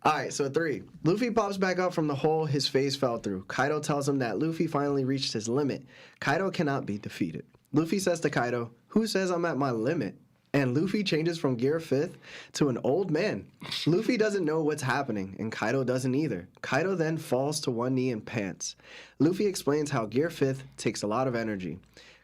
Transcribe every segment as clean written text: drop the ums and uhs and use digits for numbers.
All right, so 3. Luffy pops back up from the hole his face fell through. Kaido tells him that Luffy finally reached his limit. Kaido cannot be defeated. Luffy says to Kaido, "Who says I'm at my limit?" And Luffy changes from Gear 5th to an old man. Luffy doesn't know what's happening, and Kaido doesn't either. Kaido then falls to one knee and pants. Luffy explains how Gear 5th takes a lot of energy.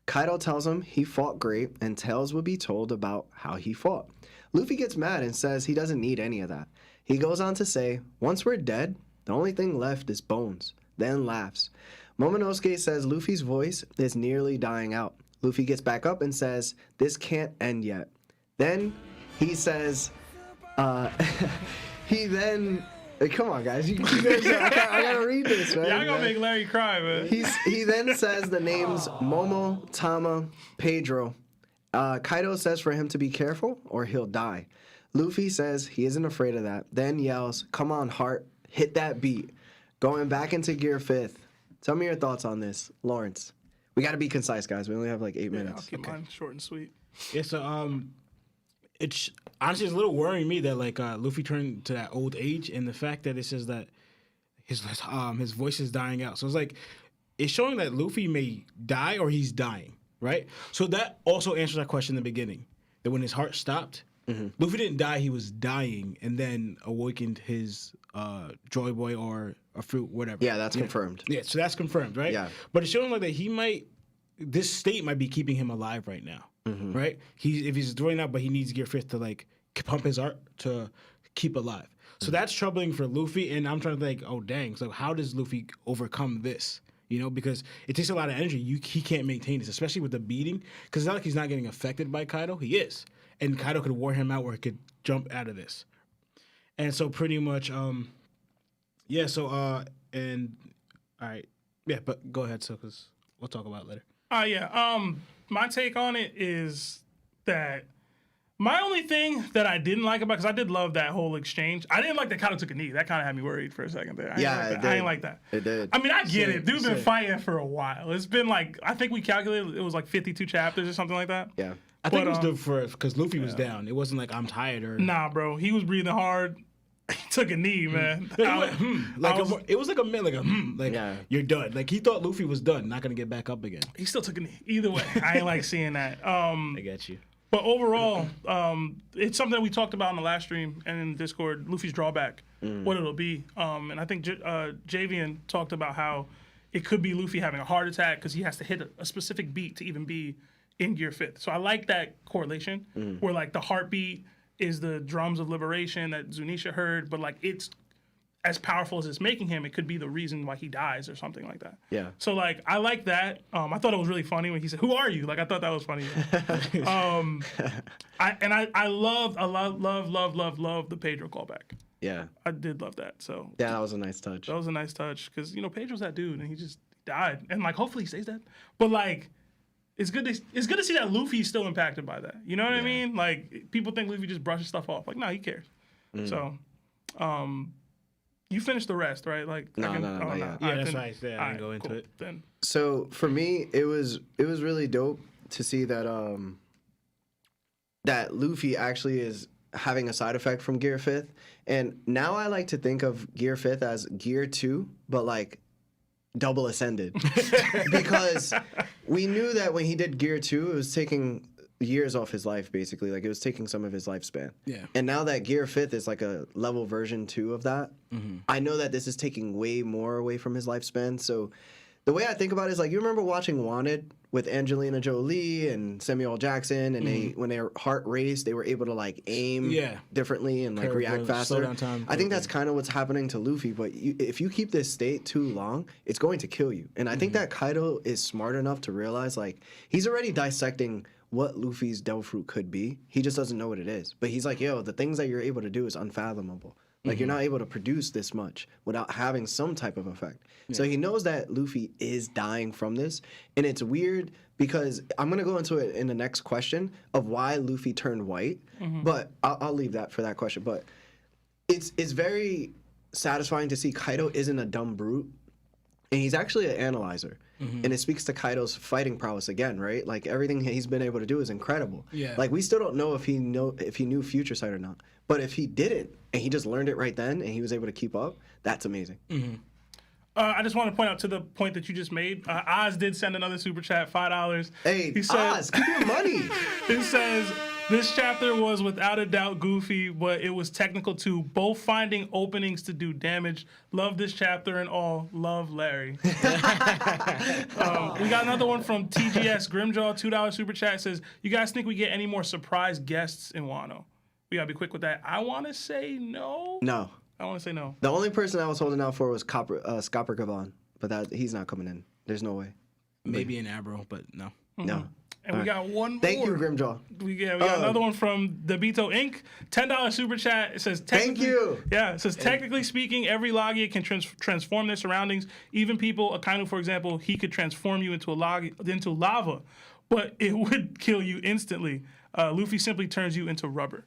Kaido tells him he fought great, and tales will be told about how he fought. Luffy gets mad and says he doesn't need any of that. He goes on to say, "Once we're dead, the only thing left is bones," then laughs. Momonosuke says Luffy's voice is nearly dying out. Luffy gets back up and says, "This can't end yet." Then he says, he then, come on guys, you guys I gotta read this, man. Y'all gonna make Larry cry, man. He then says the names Momo, Tama, Pedro. Kaido says for him to be careful or he'll die. Luffy says he isn't afraid of that, then yells, "Come on, Heart, hit that beat." Going back into Gear 5th. Tell me your thoughts on this, Lawrence. We gotta be concise, guys. We only have like 8 minutes. I'll keep mine short and sweet. Yeah, so it's honestly it's a little worrying me that like Luffy turned to that old age, and the fact that it says that his voice is dying out. So it's like it's showing that Luffy may die or he's dying, right? So that also answers that question in the beginning. That when his heart stopped, Luffy didn't die; he was dying, and then awakened his Joy Boy or a fruit, whatever. Yeah, that's confirmed. Yeah, so that's confirmed, right? Yeah. But it's showing like that this state might be keeping him alive right now, right? If he's doing that, but he needs Gear 5th to like pump his heart to keep alive. So that's troubling for Luffy, and I'm trying to think, oh dang, so how does Luffy overcome this? You know, because it takes a lot of energy. He can't maintain this, especially with the beating, because it's not like he's not getting affected by Kaido. He is, and Kaido could wear him out where he could jump out of this. And so pretty much, yeah. So and all right, yeah. But go ahead, so because we'll talk about it later. Yeah. My take on it is that my only thing that I didn't like about, because I did love that whole exchange. I didn't like that Kaido took a knee. That kind of had me worried for a second there. I didn't like that. It did. I mean, I get it. Dude's been fighting for a while. It's been like, I think we calculated it was like 52 chapters or something like that. Yeah. I think it was because Luffy was down. It wasn't like I'm tired or Nah, bro. He was breathing hard. He took a knee, man. It was like a minute, you're done. Like he thought Luffy was done, not gonna get back up again. He still took a knee. Either way, I ain't like seeing that. I get you. But overall, it's something that we talked about in the last stream and in Discord. Luffy's drawback, what it'll be, and I think Javian talked about how it could be Luffy having a heart attack because he has to hit a specific beat to even be in Gear 5th. So I like that correlation where like the heartbeat is the drums of liberation that Zunisha heard, but like it's as powerful as it's making him, it could be the reason why he dies or something like that. Yeah. So like I like that. I thought it was really funny when he said, "Who are you?" Like I thought that was funny. I love the Pedro callback. Yeah. I did love that. So yeah, that was a nice touch. That was a nice touch because Pedro's that dude and he just died and like hopefully he stays dead. But like it's good to see that Luffy's still impacted by that. You know what I mean? Like people think Luffy just brushes stuff off. Like no, he cares. So you finished the rest, right? Like no. Yeah, that's right. Yeah, I didn't go into it. Then. So for me, it was really dope to see that that Luffy actually is having a side effect from Gear 5th, and now I like to think of Gear 5th as Gear 2, but like double ascended, because we knew that when he did Gear 2, it was taking years off his life, basically. Like, it was taking some of his lifespan. Yeah. And now that Gear 5th is like a level version 2 of that, I know that this is taking way more away from his lifespan. So the way I think about it is like, you remember watching Wanted with Angelina Jolie and Samuel Jackson, and they, when their heart raced, they were able to like aim differently and like react faster. I think that's kind of what's happening to Luffy, but if you keep this state too long, it's going to kill you. And I think that Kaido is smart enough to realize like he's already dissecting what Luffy's Devil Fruit could be. He just doesn't know what it is. But he's like, yo, the things that you're able to do is unfathomable. Like, you're not able to produce this much without having some type of effect. Yeah. So he knows that Luffy is dying from this. And it's weird because I'm going to go into it in the next question of why Luffy turned white. But I'll leave that for that question. But it's very satisfying to see Kaido isn't a dumb brute. and he's actually an analyzer. And it speaks to Kaido's fighting prowess again, right? Like everything he's been able to do is incredible. Yeah. Like we still don't know if he knew Future Sight or not. But if he didn't and he just learned it right then and he was able to keep up, that's amazing. I just want to point out to the point that you just made. Oz did send another super chat, $5. Hey, he said, Oz, keep your money. He says, this chapter was without a doubt goofy, but it was technical too. Both finding openings to do damage. Love this chapter and all. Love, Larry. We got another one from TGS Grimjaw, $2 super chat. Says, you guys think we get any more surprise guests in Wano? We got to be quick with that. I want to say no. No. I want to say no. The only person I was holding out for was Scopper Gavon, but he's not coming in. There's no way. Maybe an Abro, but no. No. And we got one more. Thank you, Grimjaw. We got another one from Debito Inc. $10 super chat. It says, Thank you. Yeah, it says, technically speaking, every Logia can transform their surroundings. Even people, Akainu, for example, he could transform you into lava, but it would kill you instantly. Luffy simply turns you into rubber.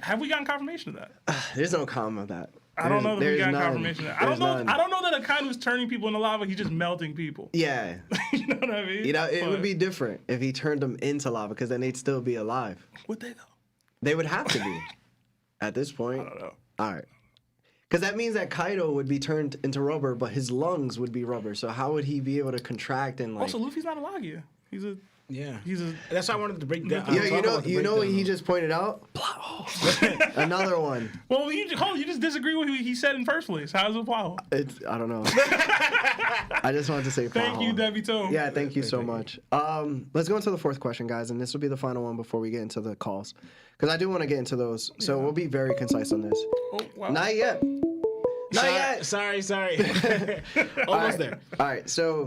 Have we gotten confirmation of that? There's no comment of that. I don't know that we got none. confirmation of that. I don't know that Akainu's turning people into lava. He's just melting people. Yeah. You know what I mean? It would be different if he turned them into lava, because then they'd still be alive. Would they though? They would have to be. At this point. I don't know. All right. Because that means that Kaido would be turned into rubber, but his lungs would be rubber. So how would he be able to contract and like? Also, Luffy's not a Logia. He's a. That's why I wanted to break down. Yeah, you know what he just pointed out? Another one. Well, you just disagree with what he said in first place. How's it plot hole? I don't know. I just wanted to say Thank you, Debito. Yeah, thank you so much. Let's go into the fourth question, guys, and this will be the final one before we get into the calls, because I do want to get into those. So we'll be very concise on this. Oh, wow. Not yet. Not yet. Sorry. Almost there. All right. So